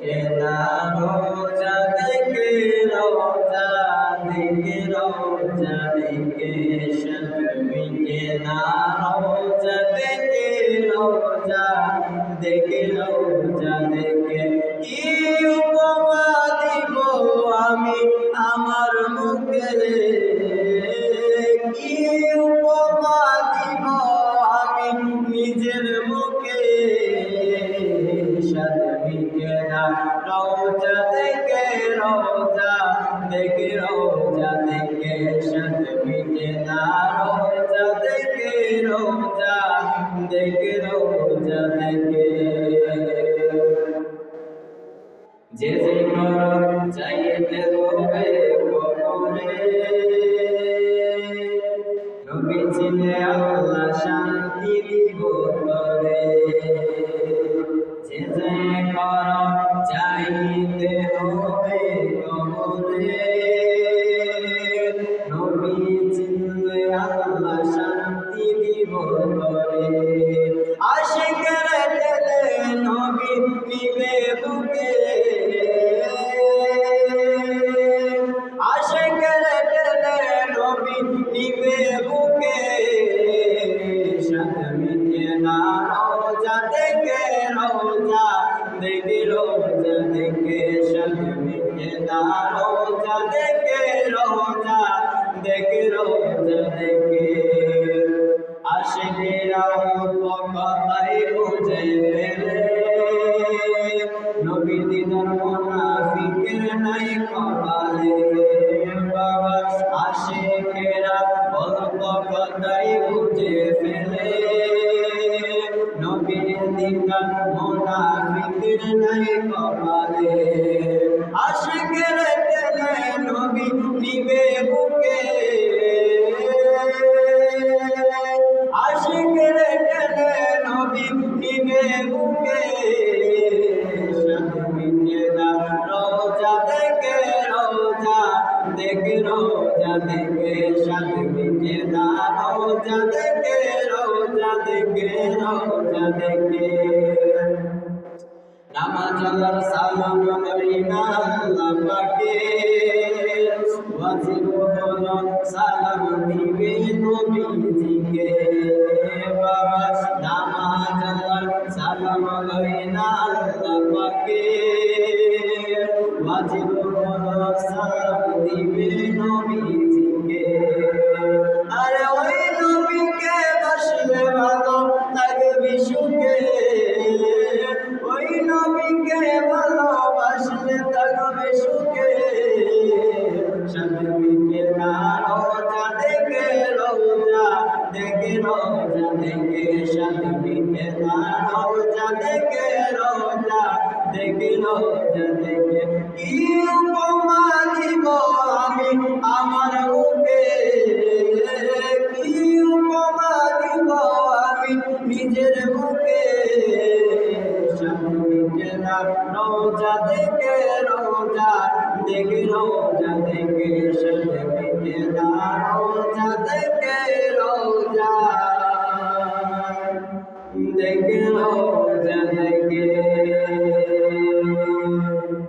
মিটে না রোজা দেখে রোজা দেখে রোজা দেখে সব মিটে না রোজা দেখে রোজা দেখে রোজা দেখে কি উপমা দিব আমি আমার মুখে কি উপমা দিব আমি নিজের মুখে সাদ মিটে না রোজা দেখে রোজা দেখে রোজা দেখে সাদ মিটে না রোজা দেখে রোজা দেখে রোজা দেখে যে যে করম চাইতে হবে কবরে নবী চিনে আল্লাহ শান্তি দিব তরে যে যে করম চাইতে হবে কবরে নবী চিনে আল্লাহ শান্তি দিব তরে আশিকের দিলে নবী নিবে বুকে আশিকের দিলে নবী নিবে বুকে সাদ মিটে না রোজা দেখে রোজা দেখে রোজা দেখে সাদ মিটে না রোজা দেখে রোজা দেখে রোজা দেখে আশিকেরা কথাই বুঝে ফেলে নবীর দিদার মুনাফিকের নাই কপালে বাবা আশিকেরা কথাই বুঝে ফেলে নবীর দিদার মুনাফিকের নাই কপালে আশিকের তেলে নবী নিবে বুকে আশিকের তেলে নবী নিবে বুকে সাদ মিটে না রোজা দেখে রোজা দেখে রোজা দেখে সাদ মিটে না রোজা দেখে রোজা দেখে রোজা দেখে নামাজ আল্লাহর সালাম করি না আল্লাহ পাকে ওয়াজিব হলো সালাম দিবে নবীজিকে বাবা নামাজ আল্লাহর সালাম করি না আল্লাহ পাকে ওয়াজিব হলো সালাম দিবে নবীজিকে আরে ওই নবীকে বসলে ভালো থাকবি সুখে ওই নবীকে ভালোবাসলে থাকবে সুখে সাদ মিটে না রোজা দেখে রোজা দেখে রোজা দেখে সাদ মিটে না রোজা দেখে রোজা দেখে রোজা দেখে কি উপমা দিব আমি আমার মুখে কি উপমা দিব আমি নিজের মুখে সাদ মিটে না রোজা দেখে রোজা দেখে রোজা দেখে সাদ মিটে না রোজা দেখে রোজা দেখে রোজা